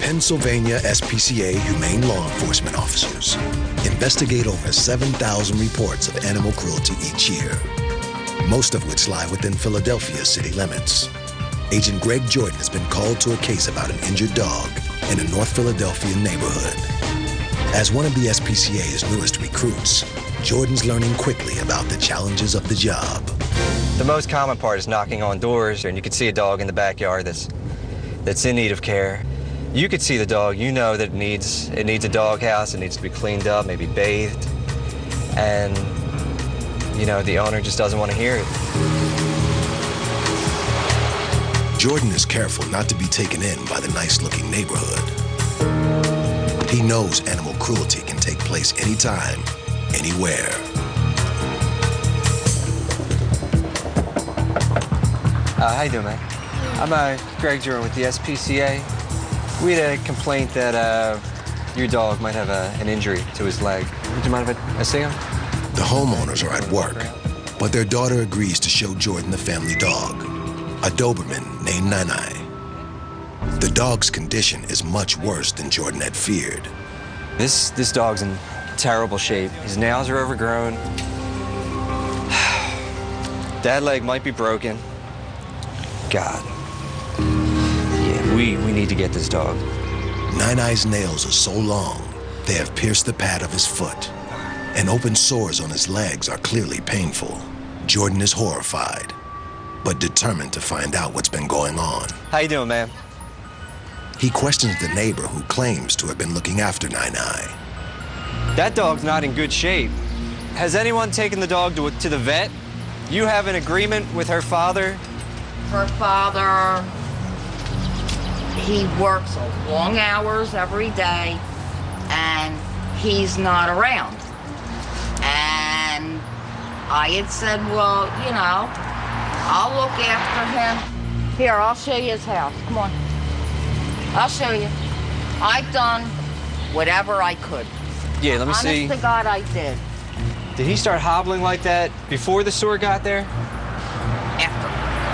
Pennsylvania SPCA humane law enforcement officers investigate over 7,000 reports of animal cruelty each year, most of which lie within Philadelphia's city limits. Agent Greg Jordan has been called to a case about an injured dog in a North Philadelphia neighborhood. As one of the SPCA's newest recruits, Jordan's learning quickly about the challenges of the job. The most common part is knocking on doors, and you can see a dog in the backyard that's in need of care. You could see the dog, you know that it needs a dog house, it needs to be cleaned up, maybe bathed, and you know, the owner just doesn't want to hear it. Jordan is careful not to be taken in by the nice-looking neighborhood. He knows animal cruelty can take place anytime, anywhere. How you doing, man? I'm Greg Jordan with the SPCA. We had a complaint that your dog might have an injury to his leg. Would you mind if I see him? The homeowners are at work, but their daughter agrees to show Jordan the family dog, a Doberman named Nai. The dog's condition is much worse than Jordan had feared. This dog's in terrible shape. His nails are overgrown. That leg might be broken. God. Yeah, we need to get this dog. Nai's nails are so long, they have pierced the pad of his foot, and open sores on his legs are clearly painful. Jordan is horrified, but determined to find out what's been going on. How you doing, ma'am? He questions the neighbor who claims to have been looking after Nai. That dog's not in good shape. Has anyone taken the dog to the vet? You have an agreement with her father? Her father, he works long hours every day, and he's not around. And I had said, well, you know, I'll look after him. Here, I'll show you his house. Come on. I'll show you. I've done whatever I could. Yeah, let me see. Honest to God, I did. Did he start hobbling like that before the store got there? After.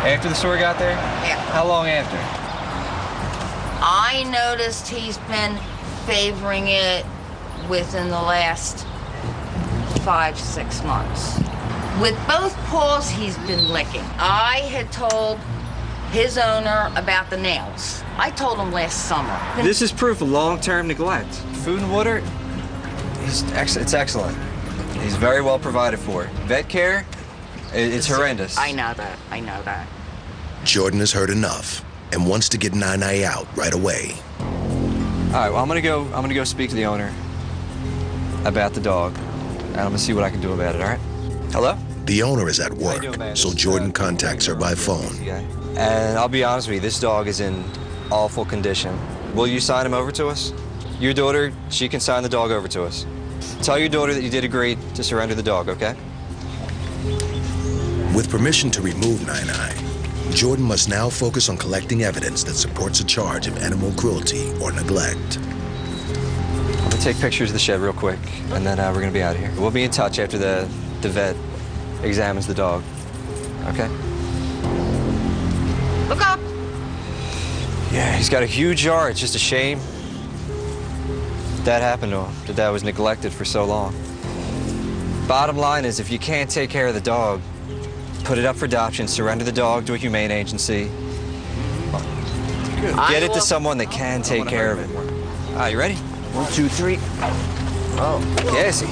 After the store got there? After. How long after? I noticed he's been favoring it within the last 5-6 months. With both paws, he's been licking. I had told his owner about the nails. I told him last summer. This is proof of long-term neglect. Food and water, it's excellent. He's very well provided for. Vet care, it's horrendous. I know that, I know that. Jordan has heard enough and wants to get Nai out right away. All right, well, I'm gonna go speak to the owner about the dog, and I'm gonna see what I can do about it, all right? Hello? The owner is at work, so Jordan contacts her by phone. And I'll be honest with you, this dog is in awful condition. Will you sign him over to us? Your daughter, she can sign the dog over to us. Tell your daughter that you did agree to surrender the dog, okay? With permission to remove Nai, Jordan must now focus on collecting evidence that supports a charge of animal cruelty or neglect. I'm gonna take pictures of the shed real quick, and then we're gonna be out of here. We'll be in touch after the vet examines the dog, okay? Look up. Yeah, he's got a huge yard. It's just a shame that happened to him, that was neglected for so long. Bottom line is, if you can't take care of the dog, put it up for adoption, surrender the dog to a humane agency. Get it to someone that can take care of it. All right, you ready? 1, 2, 3. Oh, Cassie.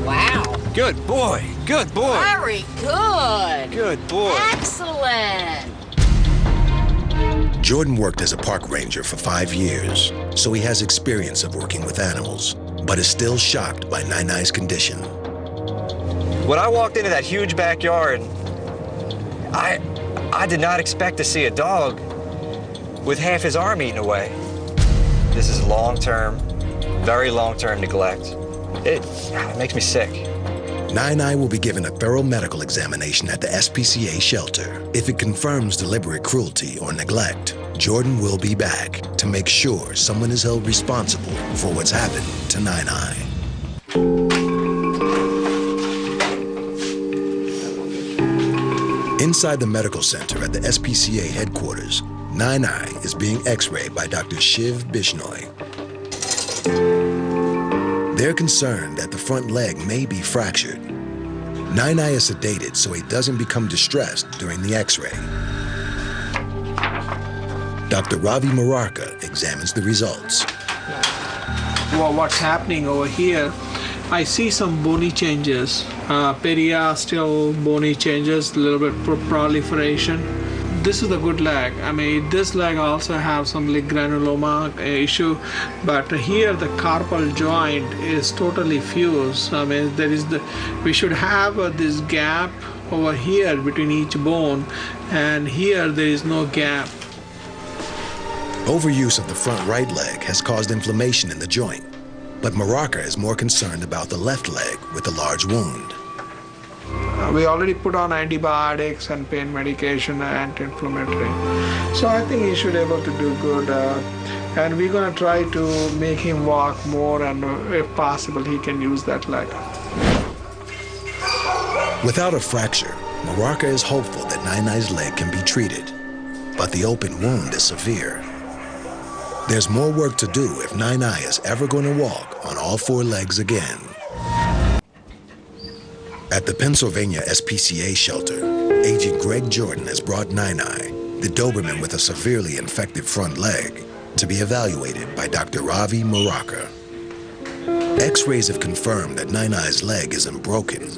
Wow. Good boy, good boy. Very good. Good boy. Excellent. Jordan worked as a park ranger for 5 years, so he has experience of working with animals, but is still shocked by Nai's condition. When I walked into that huge backyard, I did not expect to see a dog with half his arm eaten away. This is long-term, very long-term neglect. It makes me sick. Nai will be given a thorough medical examination at the SPCA shelter. If it confirms deliberate cruelty or neglect, Jordan will be back to make sure someone is held responsible for what's happened to Nai. Inside the medical center at the SPCA headquarters, Nine-Eye is being x-rayed by Dr. Shiv Bishnoi. They're concerned that the front leg may be fractured. Nine-Eye is sedated so he doesn't become distressed during the x-ray. Dr. Ravi Murarka examines the results. Well, what's happening over here, I see some bony changes, periosteal bony changes, a little bit proliferation. This is the good leg. I mean, this leg also have some leg granuloma issue, but here the carpal joint is totally fused. I mean, we should have this gap over here between each bone, and here there is no gap. Overuse of the front right leg has caused inflammation in the joint, but Murarka is more concerned about the left leg with the large wound. We already put on antibiotics and pain medication and anti-inflammatory. So I think he should be able to do good. And we're going to try to make him walk more, and if possible, he can use that leg. Without a fracture, Murarka is hopeful that Nine-Eye's leg can be treated, but the open wound is severe. There's more work to do if Nine-Eye is ever going to walk on all four legs again. At the Pennsylvania SPCA shelter, Agent Greg Jordan has brought Nine-Eye, the Doberman with a severely infected front leg, to be evaluated by Dr. Ravi Murarka. X-rays have confirmed that Nine-Eye's leg isn't broken,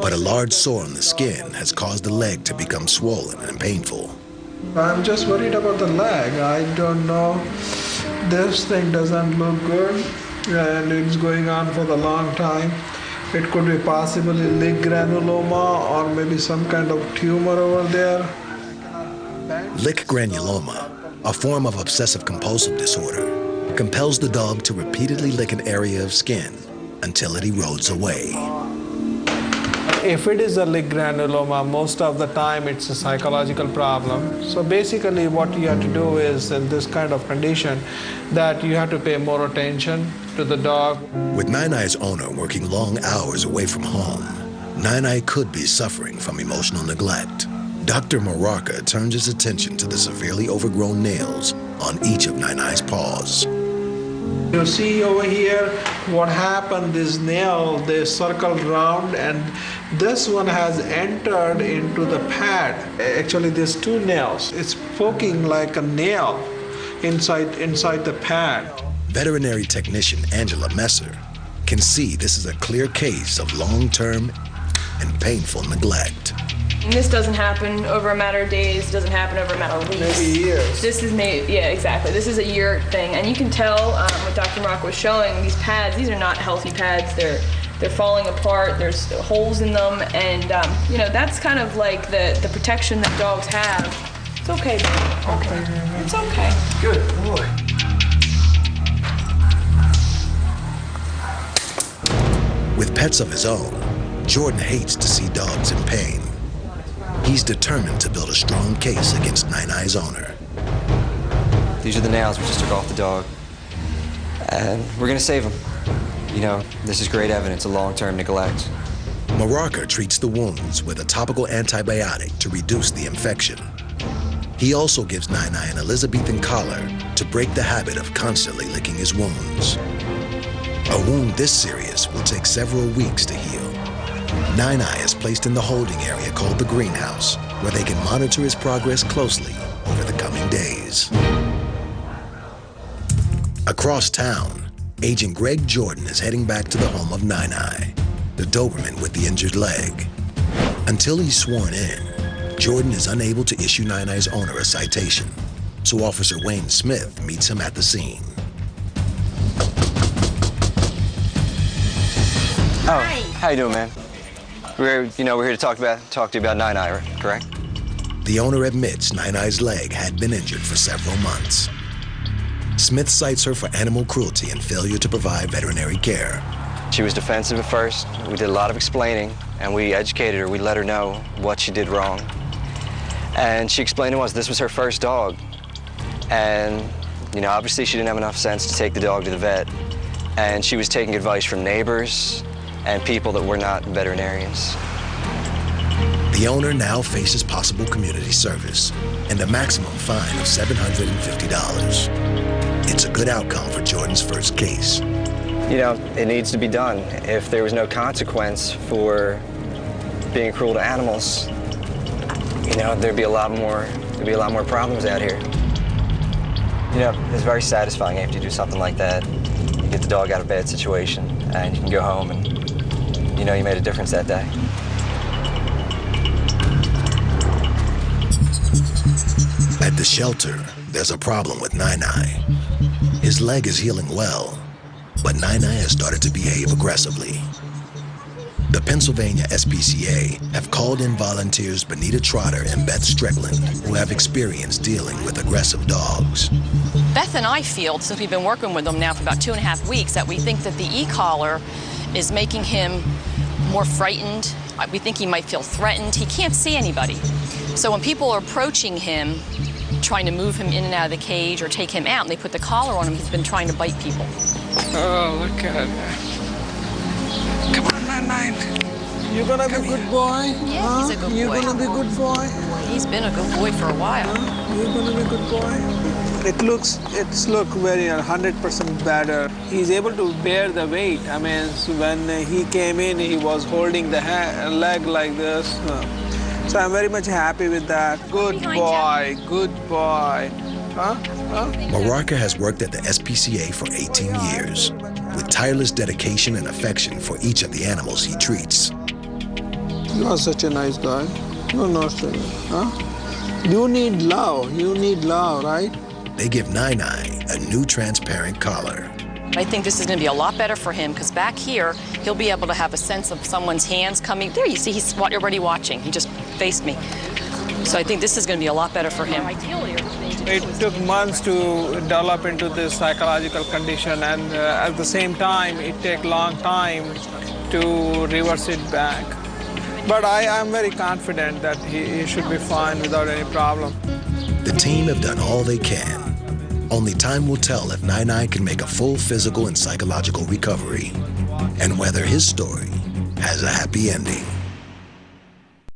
but a large sore on the skin has caused the leg to become swollen and painful. I'm just worried about the leg. I don't know. This thing doesn't look good, and it's going on for the long time. It could be possibly leg granuloma or maybe some kind of tumor over there. Lick granuloma, a form of obsessive-compulsive disorder, compels the dog to repeatedly lick an area of skin until it erodes away. If it is a leg granuloma, most of the time it's a psychological problem. So basically what you have to do is, in this kind of condition, that you have to pay more attention to the dog. With Nine-Eye's owner working long hours away from home, Nine-Eye could be suffering from emotional neglect. Dr. Murarka turns his attention to the severely overgrown nails on each of Nine-Eye's paws. You see over here what happened, this nail, they circled round, and this one has entered into the pad. Actually, there's two nails. It's poking like a nail inside the pad. Veterinary technician Angela Messer can see this is a clear case of long-term and painful neglect. And this doesn't happen over a matter of days, doesn't happen over a matter of weeks. Maybe years. This is yeah, exactly. This is a year thing. And you can tell what Dr. Murarka was showing, these pads, these are not healthy pads. They're falling apart, there's holes in them, and you know, that's kind of like the protection that dogs have. It's okay, baby. Okay. It's okay. Good boy. With pets of his own, Jordan hates to see dogs in pain. He's determined to build a strong case against Nine-Eye's owner. These are the nails we just took off the dog, and we're gonna save him. You know, this is great evidence of long-term neglect. Murarka treats the wounds with a topical antibiotic to reduce the infection. He also gives Nine-Eye an Elizabethan collar to break the habit of constantly licking his wounds. A wound this serious will take several weeks to heal. Nine-Eye is placed in the holding area called the greenhouse, where they can monitor his progress closely over the coming days. Across town, Agent Greg Jordan is heading back to the home of Nine-Eye, the Doberman with the injured leg. Until he's sworn in, Jordan is unable to issue Nine-Eye's owner a citation, so Officer Wayne Smith meets him at the scene. Oh, how you doing, man? We're here to talk to you about Nine-Eye, correct? The owner admits Nine-Eye's leg had been injured for several months. Smith cites her for animal cruelty and failure to provide veterinary care. She was defensive at first. We did a lot of explaining, and we educated her. We let her know what she did wrong. And she explained to us this was her first dog. And, you know, obviously she didn't have enough sense to take the dog to the vet. And she was taking advice from neighbors and people that were not veterinarians. The owner now faces possible community service and a maximum fine of $750. It's a good outcome for Jordan's first case. You know, it needs to be done. If there was no consequence for being cruel to animals, you know, there'd be a lot more problems out here. You know, it's very satisfying after you do something like that. You get the dog out of a bad situation, and you can go home and you know you made a difference that day. At the shelter, there's a problem with Nai. His leg is healing well, but Nai has started to behave aggressively. The Pennsylvania SPCA have called in volunteers Benita Trotter and Beth Strickland, who have experience dealing with aggressive dogs. Beth and I feel, since we've been working with him now for about 2.5 weeks, that we think that the e-collar is making him more frightened. We think he might feel threatened. He can't see anybody. So when people are approaching him, trying to move him in and out of the cage or take him out, and they put the collar on him, he's been trying to bite people. Oh, look at it. Come on, Nine. You're gonna be a good boy? Yeah, he's a good boy. You're gonna be a good boy? He's been a good boy for a while. You're gonna be a good boy? It's look very 100% better. He's able to bear the weight. I mean, so when he came in, he was holding the leg like this. So I'm very much happy with that. Good boy, good boy. Maraka has worked at the SPCA for 18 years, with tireless dedication and affection for each of the animals he treats. You are such a nice guy. You're not sure, huh? You need love, right? They give Nai a new transparent collar. I think this is going to be a lot better for him, because back here, he'll be able to have a sense of someone's hands coming. There, you see, he's already watching. He just faced me. So I think this is going to be a lot better for him. It took months to develop into this psychological condition, and at the same time, it takes a long time to reverse it back. But I'm very confident that he should be fine without any problem. The team have done all they can. Only time will tell if Nai can make a full physical and psychological recovery, and whether his story has a happy ending.